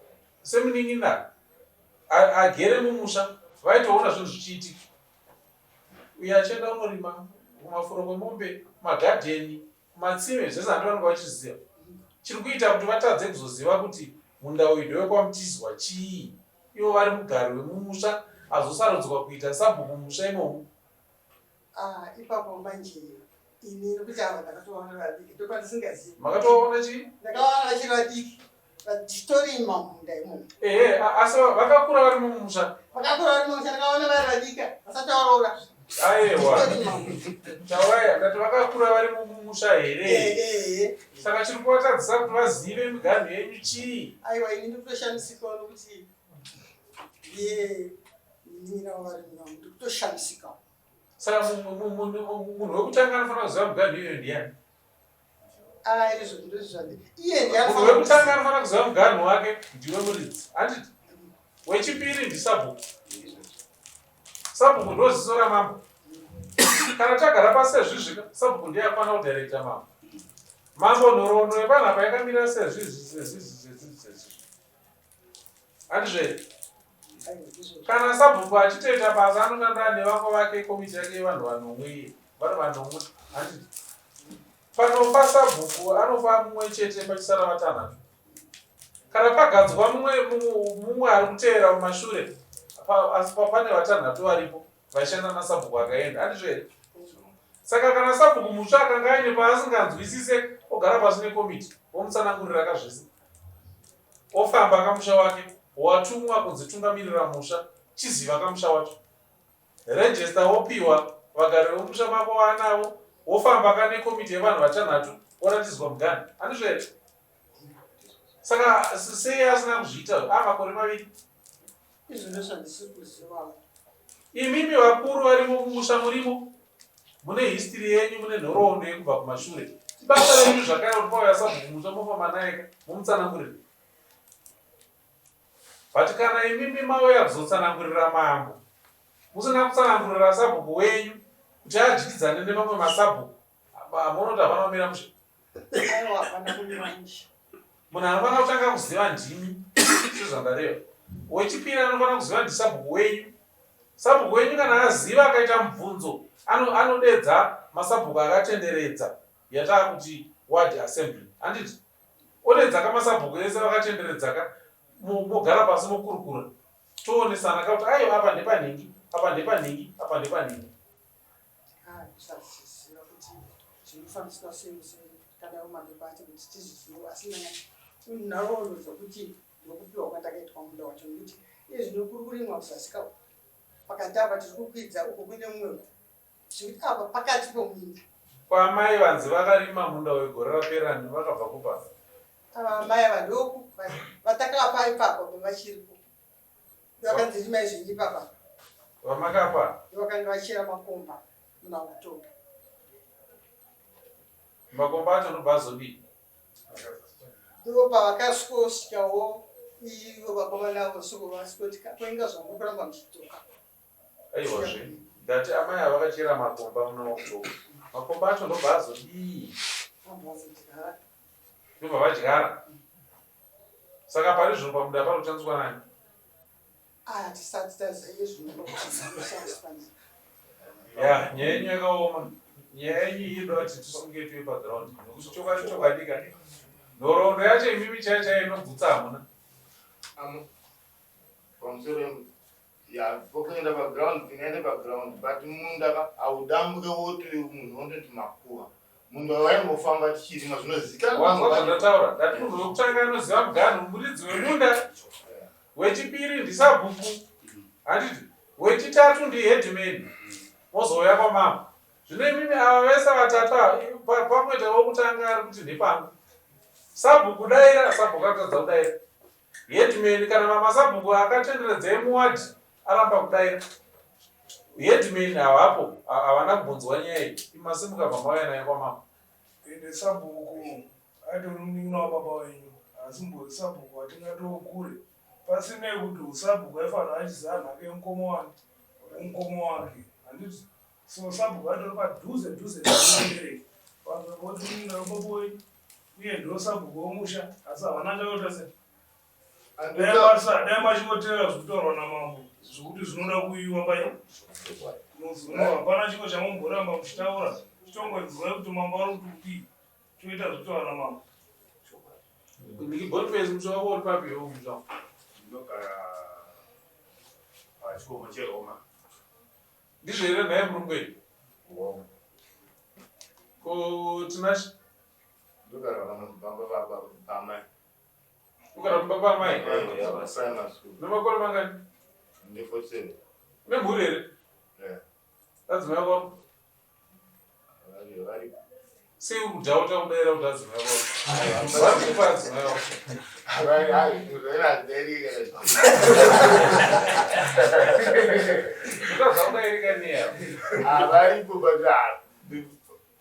semunin'ina agere mumusha vaitoona zvinhu zvichiitika uyo achienda unorima kumafuro kwemombe, magadheni, matsime, zvese handivanonga vachiziva. Chiri kuita kuti vatadze kuzoziva kuti munda uyu ndewekwamutizwa chii. Ivo vari mugari wemumusha azosarudzwa kuita sabhuku mumusha imomo. Ipapo manje ini nokuti ava ndakatoona vadiki ndokwandisingazivi. Makatoona chii? Ndakaona vachiri vadiki vachitorima munda imomo. Asi vakakura vari mumusha. Vakakura vari mumusha ndakaona vari vadika vasatauraura. Aiwa, taurai ndati vakakura vari mumusha here. Saka chiri kuvatadzisa kuti vazive miganhu yenyu chii. Aiwa, ini ndikutoshamisikawo nokuti ninavo vari munamo ndikutoshamisikawo. Saka munhu wekutanga anofanira kuziva miganhu iyoyo ndiani? Izvo ndozvizvandi iye Munhu wekutanga anofanira kuziva muganhu wake ndiwe muridzi. Handiti wechipiri ndisabhuku. Sabhuku ndoziso ramambo. Kana tagara pasi sezvizvi, sabhuku ndiye afanira kudirecta mambo. Mambo nhoroondo yepanhapa yakamira sezvizvi. Handizve? Kana sabhuku achitoita basa anoshanda nevamwe vake komiti yake yevanhu vanomwe, vari vanomwe. Handiti? Panopa sabhuku anopa mumwe chete pachisara vatanhatu. Kana pagadzwa mumwe ari kuteera mumashure, asi pane vatanhatu varipo vashanda nasabhuku akaenda. Handizve? Saka kana sabhuku mutsva akanga aine paasinganzwisise ogara pasi nekomiti omutsanangurira kazvese, ofamba kamusha wake, watumwa kunzitungamirira musha, chiziva kamusha wacho, rejesta wopiwa, vagari vomusha mako wanavo, wofamba kane komiti yevanhu vatanhatu, oratidzwa muganhu. Handizve? Saka sei asina kuzviita makore maviri? Izvo ndozvandisiri kuziva. Imimi vakuru varimo mumusha murimo, mune history yenyu, mune nhoroondo yekubva kumashure. Basa renyu zvakare kuti pauya sabhuku mutsva mofamba naye momutsanangurira. But kana imimi mauya kuzotsanangurira mambo, musina kutsanangurira sabhuku wenyu kuti adyidzane nemamwe masabhuku, munoti hapana kumira musha. Aiwa, hapana kumira musha. Munhu anofanira kutanga kuziva ndimi, sezvandareva. Wechipiri anofanira kuziva ndisabhuku wenyu. Sabhuku wenyu kana aziva akaita mubvunzo, anodedza masabhuku akatenderedza yataa kuti ward assembly. Handiti? Odedza kamasabhuku ese vakatenderedzaka, mogara pasi mokurukura. Toonesana kuti aiwa apa ndepanhingi, apa ndepanhingi, apa ndepanhingi. Kusaziva kuti zvinofambiswa sei kana umandobati kuti tizviziva, asi nhoroondo dzokuti nokupiwa kwatakaitwa munda wacho nokuti iye zvinokurukurimwa kuzasika pakati apa tiri kukwidza uko kune mumwe zvekuti apa pakati pomunda. Kwamai vanzi vakarima munda wegore rapera vakabva kupa. Mai vaduku vatakapa ipapo pavachiripo vakanzi rimai zvinji papa vamakapa vakanga vachira makomba muna Oktoba. Makomba acho ndobva azodii? Ivo pavakasvikawo ivo vakomana avo soko vasikuti kwenga zvangu kuramba muchitoka. Aiwazve ndati amai avakachera makomba muna Oktoba. Makomba acho ndobva azodii? Ndobva vadyara. Saka pari zvino pamunda parikuchanzwa nani? Hatisati taziva zvinoshandiswa. Ya, nyaya yenyu yakaoma. Nyaya yenyu inoda kuti tisunge tuye paground. Nokuti chokadika. Nhoroondo yacho imimi chaiyo inobvutsa hamuna. Pamusoro pokuenda paground, tinoenda paground, but munda haudambuke woto munhu ondoti makuva. Munhu waimbofamba tichirima zvinozivikanwa. Wanzwa zvandataura? Ndati munhu wekutanga anoziva muganhu, muridzi wemunda. Wechipiri ndisabhuku. Handiti? Wechitatu ndiheadman. Mozouya kwamambo. Zvino imimi ava vese vatatu pamwete wokutanga ari kuti ndepangu. Sabhuku daira, sabhuku akatadza kudaira. Headman kana mamasabhuku akatenderedza emuwadhi aramba kudaira. Headman havapo, havana kubvunzwa nyaya iyi. Imasimuka pamauya naye kwamambo. Ende sabhuku atori munin'ina wababa wenyu, asi mbori sabhuku watingatokure. Pasinei kuti usabhuku aifanira achiziva nhaka yemukomo wake. Handiti? So sabhuku atori padhuze nemubereki. Pamwe poti munin'ina wababa wenyu uye ndo sabhuku womusha, asi havana chaota sei. Dai machingotevera zvinotaurwa namambo zvokuti zvinoda kuiwa pai muzi uno hapana chiko chamumboramba muchitaura chitongodziwa kuti mambo ari kutupi toita zvitowana mambo Boniface musha wako uri papi iwo musha? Ndinogara pachikomo cheRoma. Ndizvo here naye murungweni? Ko Tinashe? Ndogara pamba pamai. Ugara kumbaba amai? Primary school. Nemakore mangani? Ndi 47. Nemhuri here? Adzimai wako? Vari. Sei uri kudhauta kudaira kuti adzimai wako? Vari kupa adzimai wako? Utadzakudairika neya? Varipo but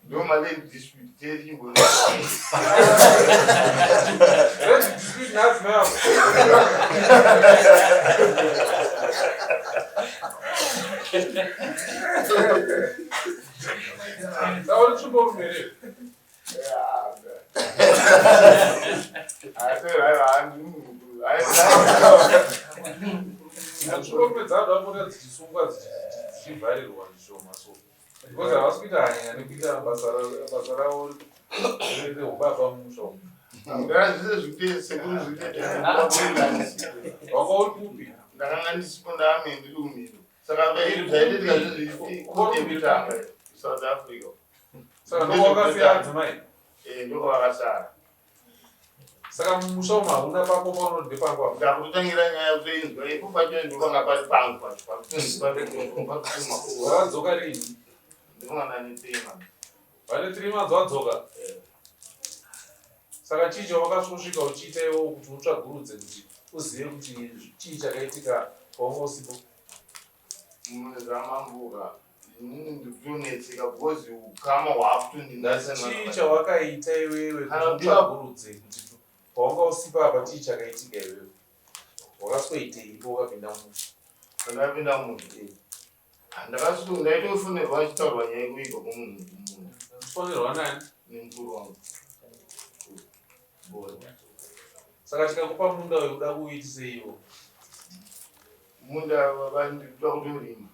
normally dispute chechimbo. Let's dispute n'adzimai wako. Sauri chimbori here? Chimbori dzadapota dzichisungwa dzichivharirwa zvishoma so. Because havasi kuita hanya nekuita basa ravo reubaba mumusha umu. Wanga uri kupi? Ndakanga ndisipo ndame ndiri kumhino. Saka zvaitika zvozvikuita South Africa. Saka ndowakasiya adzimai? Ndokavakasara. Saka mumusha umu hauna pako paunoti ndepangwa? Ndakutotangira nyaya yekutoinzwa ipo pacho ndopanga pari pangu pacho. Wakadzoka rini? Ndinongana ne3 months. Vane 3 months wadzoka? Saka chii chawakasvosvika uchiita iwo kuti utsvagurudze kuti uzive kuti chii chakaitika paunga usipo? Munezamambuka inini ndikutonetseka because ukama hwakutondinasa. Chii chawakaita iwewe kuti utsvagurudze kuti paunga usipa apa chii chakaitika iwewe? Wakaswedei ipo wakapinda munhu? Ndakapinda munhu. Ndaitofonerwa chitaurwa nyaya yekuiga kumunhu. Uchifonerwa nani? Nemukuru wangu. Saka tikakupa munda wekuda kuitise iwo? Munda ndikuda kutorima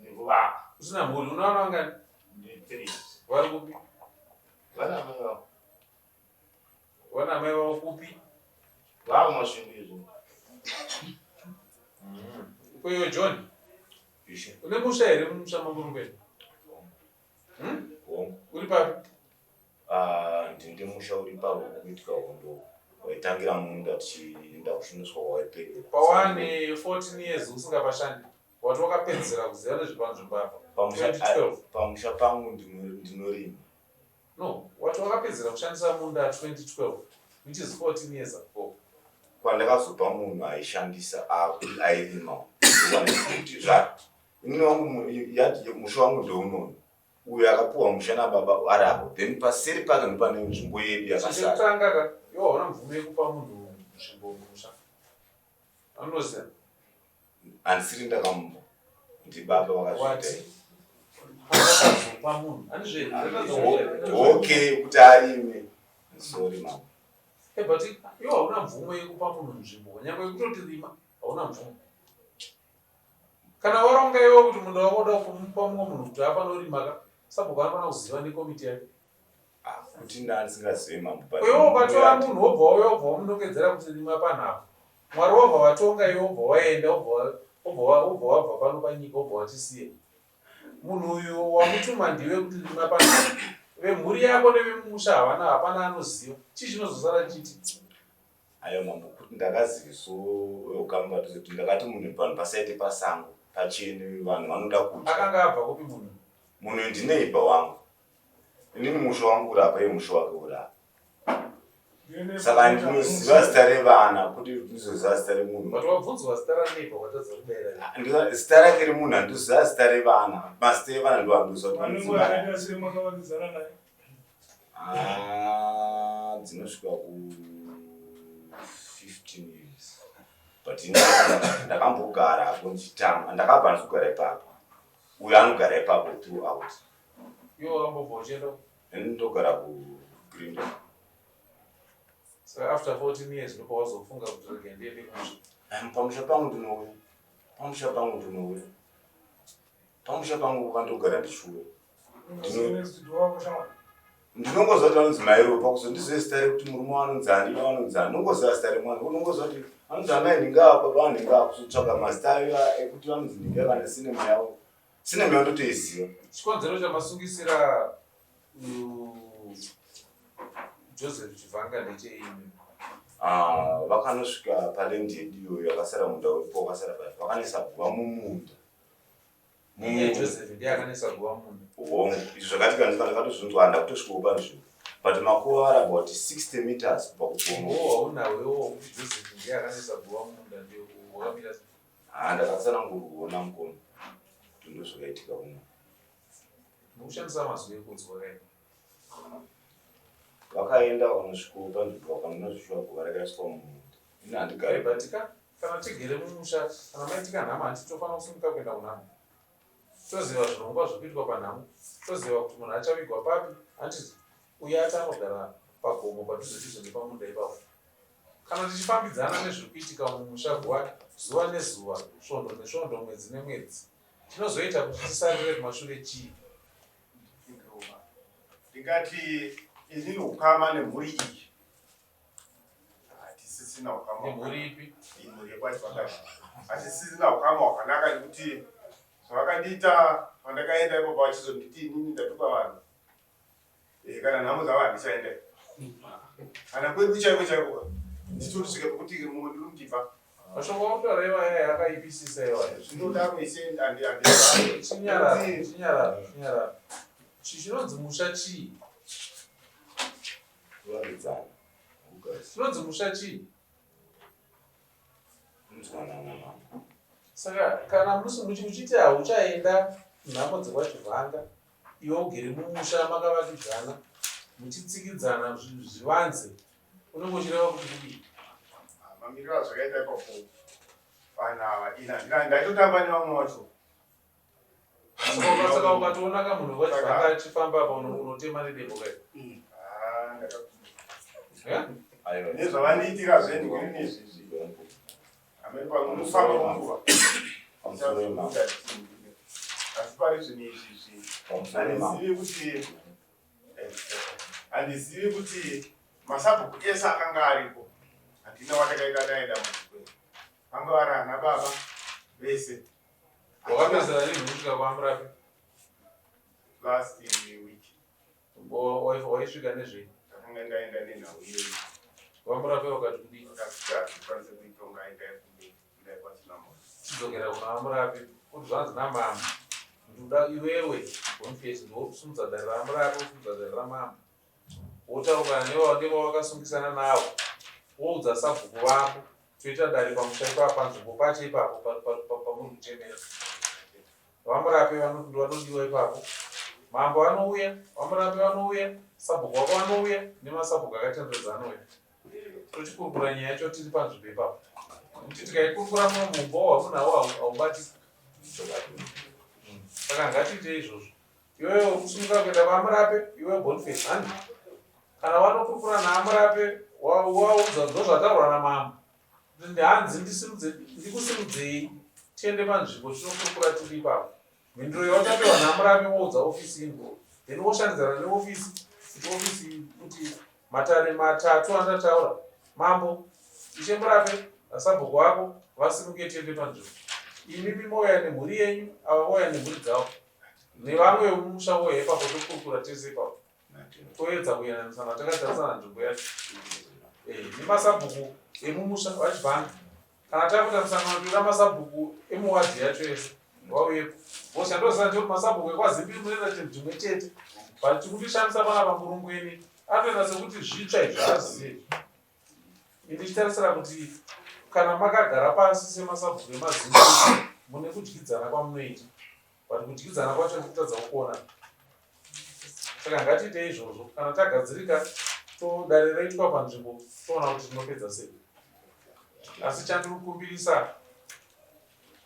nekuvaka. Usina mhuri, unawana wangani? Ndi3. Vari kupi? Vana mai vavo. Vana mai vavo kupi? Vakumasvingo izvo. Ikweyo John? Une musha here mumusha mamurungweni? Uri papi? Ndinde musha uri pakuitika hondo waitangira munda tichienda kushumiswa waipedera. Pawane 14 years usingapashandi wati wakapedzera kuziva nezvepanzvimbo apa 2012? Pamusha pangu ndinorima. No, wati wakapedzera kushandisa munda 2012 which is 14 years ago. Kwandakazopa munhu aishandisa airima kuti inini wangu yati musha wangu ndounono uyo akapuwa musha nababa ari apo then paseri pake ndopane nzvimbo yedu yakasara. Chekutanga iwo hauna mvumo yekupa munhu nzvimbo mumusha? Anoziva? Handisiri ndakamupa ndibaba wakazviita. Akazopa munhu okay kuti arime. Sorry mama. But iwo hauna mvumo yekupa munhu nzvimbo nyangwe yekutoti rima hauna mvumo. Kana waronga iwo kuti munhu wakoda kumupa mumwe munhu kuti apanorima saboka anofana kuziva nekomiti yake. Kuti ndandisingazivi mambo. Iwo ukatora munhu wobva wamunongedzera kuti rima panhapa. Mwari wabva watonga iwo wobva waenda wobva wabva pano panyika wobva watisiya. Munhu uyu wamutuma ndiwe kuti rima panhapa. Vemhuri yako nevemumusha hapana anoziva. Chii chinozosara chiti? Ayo mambo kuti ndakaziviso ukamba kuti ndakati munhu panhu pasaite pasango pachene vanhu vanoda kuti. Akanga abva kupi munhu? Munhu ndineiba wangu. Inini musha wangu uri apa iye musha wake uri apa. Saka ndinoziva zita revana kuti ndizoziva zita remunhu. But wabvunzwa zita raneiba watadza kubayira. Zita rake remunhu handizoziva zita revana. Mazita evana ndo handizoziva kuti vanenge sei makavakidzana naye? Dzinosvika ku 15 years. But ndakambogara apo ndichitamba. Ndakabva ndikugara ipapo. Uyo anogara ipapo throughout. Iwo wakambobva uchienda? Ndinogara kuGreen. So after 14 years ndipo wazofunga kuti rege ndiende kumusha? Pamusha pangu ndinouya. Pamusha pangu ndinouya. pamusha pangu ukandogara ndishure next door kushamwari. ndinongoziva kuti vanonzi mairo pakuzondizive zita rekuti murume wanonzani nevanonzani ndinongoziva zita remwana unongoziva kuti vanonzi amai ndingaapa vanengaa kuzotsvaga mazita ayo ekuti vanonzi ndinga kana sinema yavo sinema yavo ndotoiziva. chikonzero chamasungisira Joseph Chivanga ndecheimi vakanosvika parendi yedu iyoyo yakasara munda uripo wakasara paa vakanesa guva mumunda. Joseph ndiye akanesa guva mumunda. Izvo zvakatika ndakatozvunzwa ndakutosvikawo panzvimbo but makuva ari about 60 meters kubva kugomo. Haunawewo kuti Joseph ndiye akanesa guva mumunda ndio wakamira ndakatsananguruona mukono kuti ndozvakaitika uno. mukushandisa mazwi ekudzwa kai vakaenda vakanosvikawo panzvimbo vakanozvishuva kuvarakasvika mumunda. ini handigari batika kana tigere mumusha kana maitika nhamo handitofanira kusimuka kuenda kunhamo toziva zvirongwa zvokuitwa panhamo toziva kuti munhu achavigwa papi handiti uye atanogara pagomo padhuze nepamunda ipapo kana tichifambidzana nezviri kuitika mumushago wake zuva nezuva svondo nesvondo mwedzi nemwedzi tinozoita kuti tisarire kumashure chii. ndingati inini ukama nemhuri iyi hatisisina ukama. Nemhuri ipi? Imhuri yekwachivakashi hatisisina ukama hwakanaka nekuti zvavakandiita pandakaenda ipopa vachizonditi inini ndatuka vanhu kana nhamo dzavo handichaenda kana kwedu chaiko chaiko ndichitori pekuti mumwe ndiri kutipa mashoko autoreva yaya akaipisisa iwayo zvinodaro ise chinyarara chinonzi musha chii chinonzi musha chii saka kana muchiti hauchaenda nhamo dzekwachivhanga iwe ugere mumusha makavakidzana muchitsikidzana zvivanze unenge uchireva kuti kudii mamiriro azvakaita ipapo panava ina ndaitotamba nevamwe vacho saka ukatoona kamunhu wachivhanga achifamba apa unotema nedembo kai nezvavandiitira zvendigiri nezvizvi amene pamwe unofamba munguva asi pari zvinhu izvizvi handizivi kuti masabhuku ese akanga aripo handina watakaita daenda muchikweni vanga vari ana baba vese wakapedzera rinhu kusvika kwamurapi last week waisvika nezvei ndakanga ndaenda nenhau iyoyi kwamurapi wakati kudii akakwanise kuitonga ndaikwatinamo chidzokera kuna vamurapi kuti zvanzi namama ndoda iwewe bonfesi ndokusumudza dare ramurapi usumudza dare ramama wotaurana nevawakasungisana navo woudza sabhuku vako toita dare pamusha ipapo panzvimbo pacho ipapo pamuri kuchemera vamurapi vanodiwa ipapo mambo anouya vamurapi vanouya sabhuku vako vanouya nemasabhuku akatenderedza anouya tochikurukura nyaya yacho tiri panzvimbo ipapo kuti tikaikurukura mumumbo wamunhawo haubatika saka ngatiite izvozvo iwewe urikusunguka kuenda vamurape iwe bonface handi kana vanokurukura naamurape waudza ndozvataurwa namama hanzi ndikusimudzei tiende panzvimbo tinokurukura tiri ipapo mhinduro yawatapiwa naamurape woudza ofisi ingo then woshandidzana neofisi kuti ofisi kuti matare matatu andataura mambo ichemurape nasabhuku wako vasimuke tiende panzvimbo imimi mouya nemhuri yenyu ava vouya nemhuri dzavo nevamwe vemumusha woya ipapo tokurukura tese ipapo toedza kuyananisana takatarisana nzvimbo yacho nemasabhuku emumusha vachivhanga kana takuita musangano toda masabhuku emuwadhi yacho ese wauyepo voshandosana kuti masabhuku ekwazimbiri munoenda chinhu chimwe chete but tikundishandisa panapa murungweni atoenda sekuti zvitsva izvo azive ndichitarisira kuti kana makagara pasi semasabhuku emazimbi mune kudyidzana kwamunoita but kudyidzana kwacho ndikutadza kuona saka ngatiite izvozvo kana tagadzirika dare raitwa panzvimbo toona kuti tinopedza sei asi chandiri kukumbirisa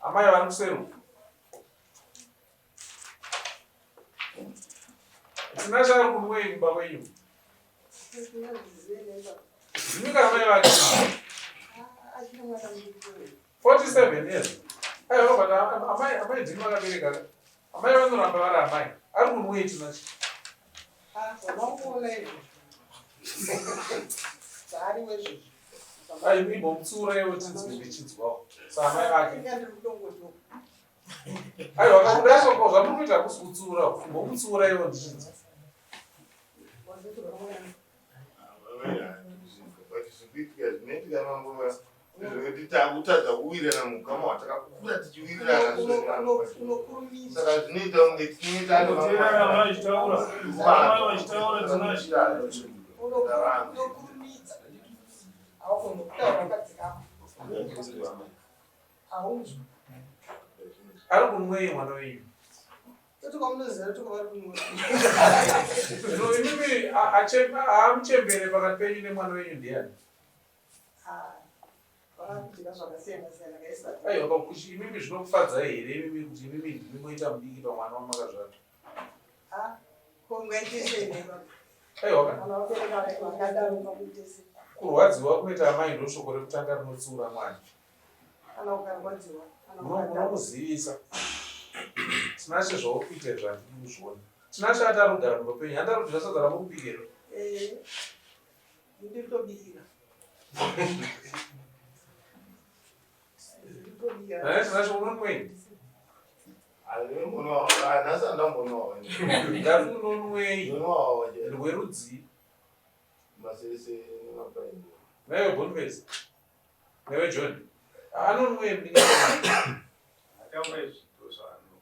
amai vari kuseru tina chari kunwei mumba wenyu zimika amai vake 47 years aiwa but amai dzimi vakabereka amai vanoramba vari amai ari kunweti nacho unokuona izvo zvaari wezvizvi aimbomutsuraiwo tinzwi ndichinzwawo saamai vake ndiri kudongodoko aiwa kakudaisoko zvamuri kuita kusi kutsura mbomutsuraiwo ndichinzwa zvikuitika zvinoitika manguva zvekuti takutadza kuwirirana mugama watakakura tichiwirirana saka zvinoita kunge Tinoterana vachitaura tinashira unokurumidza haukonokutaura wakadzikama hauzvi ari kunwei mwana wenyu totokamunoziva tokavari kumwe zvino imimi haamuchembere pakati penyu nemwana wenyu ndiani vakakutika zvakasiyana siyana kaisa aiwa pakuti imimi zvinokufadzai here imimi kuti imimi ndimi moita mudiki pamwana wamakazvata kongaitesene aiwa kana vabereka vakadaro pakuitese kurwadziwa kunoita amai ndo shoko rekutanga rinotsiura mwana kana ukarwadziwa munomuzivisa tinashe zvaukuita zvandiri kuzviona tinashe ati ari kugara kumba penyu handaruti zvasadza ramukubikira ndiri tobikira tinashe unonwei nhasi andambonawa ngati unonwei rwerudzi masese nemapaini naiwe Boniface naiwe John anonwei Ataura izvito zvaano.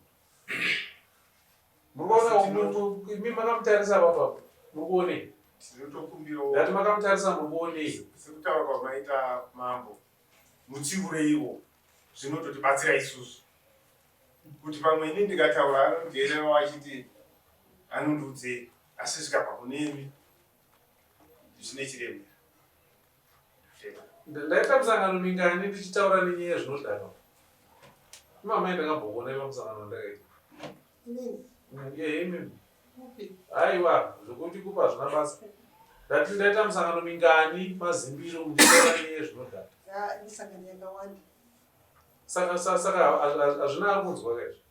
murikuona imi makamutarisa papapo murikuonei Tinotokumbirawo ndati makamutarisa murikuonei sekutaura kwamaita mambo muchiureiwo zvinototibatsira isusu kuti pamwe ini ndikataura anondielewa achiti anondiudzei asi zvikabva kunemi zvine chiremera. ndaita musangano mingani ndichitaura nenyaya zvinodhaka imamai ndakamboona pamusangano ndakaita imimi aiwa zvokuti kupa zvina basa ndati ndaita musangano mingani mazimbiro ndichitaura nenyaya zvinodhaka isangano yakawanda saka hazvina ari kunzwa kaizvo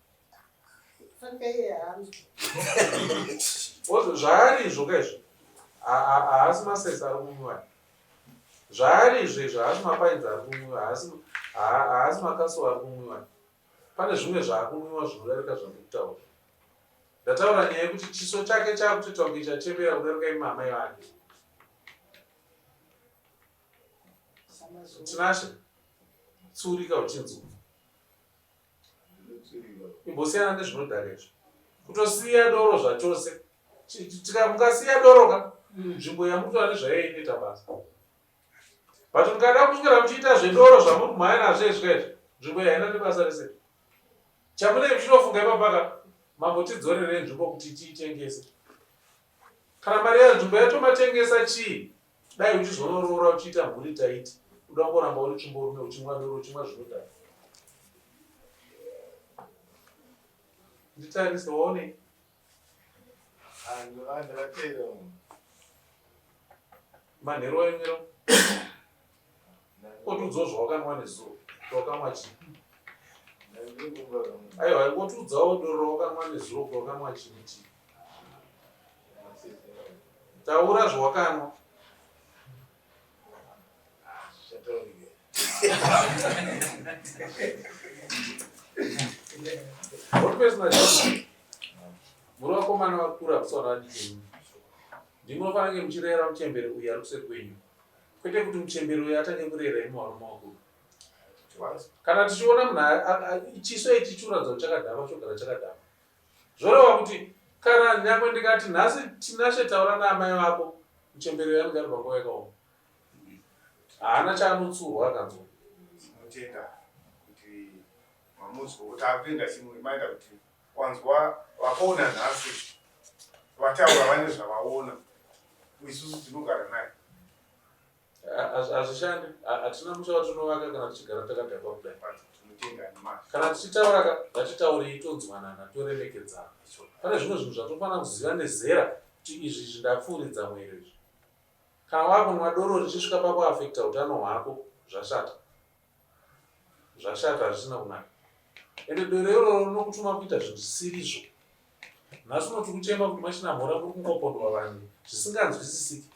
fanga iye haanzwi zvaari izvo kaizvo haasi masesa ari kumwiwa zvaari izvezvo haasi mapainzi ari kumwiwa haasi makaso ari kumwiwa pane zvimwe zvaakumwiwa zvinodarika zvandikutaura ndataura nyaya yekuti chiso chake chaakutoita kunge chachembera kudarika imamai vake tinashe tsurika uchinzwa imbosiyana nezvinodhaka izvo kutosiya doro zvachose mukasiya doro ka nzvimbo yamutoa nezvayainoita basa but mukada kuswera muchiita zvedoro zvamuri kumhanya nazvo izvezvo nzvimbo yaina nebasa rese chamunei muchinofunga ipapaka mambotidzorerei nzvimbo kuti tiitengese kana mari yanzvimbo yatomatengesa chii dai uchizonoroora uchiita mhuri taiti uda kuramba uri chimborume uchimwa doro uchimwa zvinodhaka nditarise waone ndakateera manheru waimwira otiudzawo zvawakanwa nezuro wakamwa chii aiwa otiudzawo doro rawakanwa nezuro kwawakanwa chii chii taura zvawakanwa Boniface naJohn muri vakomana vakura kusara vadikeni ndinofanira kunge muchirera muchembere uyu ari kuseri kwenyu kwete kuti muchembere uyu atange kurera imi vari mumakudu kana tichiona munhu chiso ichi chiuradza kuti chakadhama chogara chakadhama zvoreva kuti kana nyangwe ndikati nhasi tinashe taura naamai vako muchembere uyu anenge ari panguva yakaoma haana chaanotsurwa akanzwa Tinotenda kuti mamuzwa kuti akuenda chimwe maita kuti wanzwa wakaona nhasi vataura vane zvavaona isusu tinogara naye hazvishandi hatina musha watinovaka kana tichigara takadhakwa kudai tinotenda nemazvo kana tichitaura ngatitaurei tonzwanana toremekedzana pane zvimwe zvinhu zvatofanira kuziva nezera kuti izvi zvindapfuuridza mwero izvi kana wakunwa doro richisvika pakuafekta utano hwako zvashata hazvisina kunaka ende dore iroro rinokutuma kuita zvinhu zvisirizvo. Nhasi unoti kuchema kuti machina mhora muri kungopondwa vanhu zvisinganzwisisiki.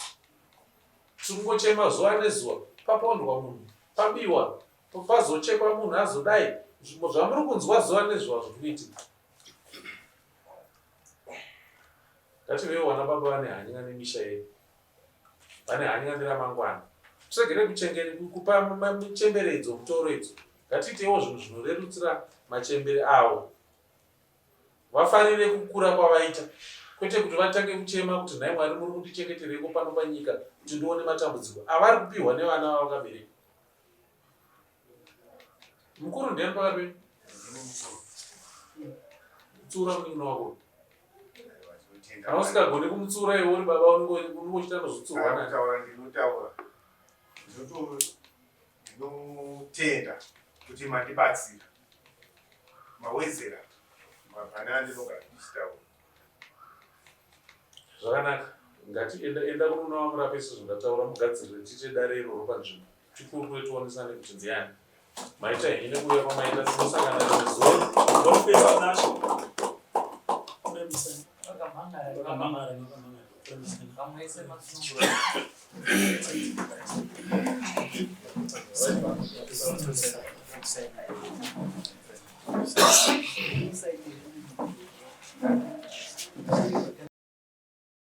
Tiri kungochema zuva nezuva, papondwa munhu, pabiwa, pazochekwa munhu azodai. Zvamuri kunzwa zuva nezuva zviri kuitika. Ngativewo vana baba vane hanya nemisha yedu, vane hanya neramangwana. Tiregere kupa chemberedzo mutoro idzo. Ngatiitewo zvinhu zvinorerutsira machembere avo. Vafanire kukura kwavaita, kwete kuti vatange kuchema kuti nhai Mwari muri kundichengetereko pano panyika kuti ndione matambudziko avari kupihwa nevana vavakabereka. Mukuru ndiani pakati penyu? Mutsura munini wako. Kana usingagoni kumutsura iwe uri baba unongochita nozvitsurwa naye. Ndinotaura ndinotenda kuti mandibatsira mawedzera pane andinogara ndichitaura. Zvakanaka, ngatienda kunona wamurape sezvandataura mugadzirire tiite dare iroro panzvimbo. Chikuru kuti tionesane kuti ndiani. Maita hine kuuya kwamaita tinosangana nezuva. Bonifesi nasho. Inside.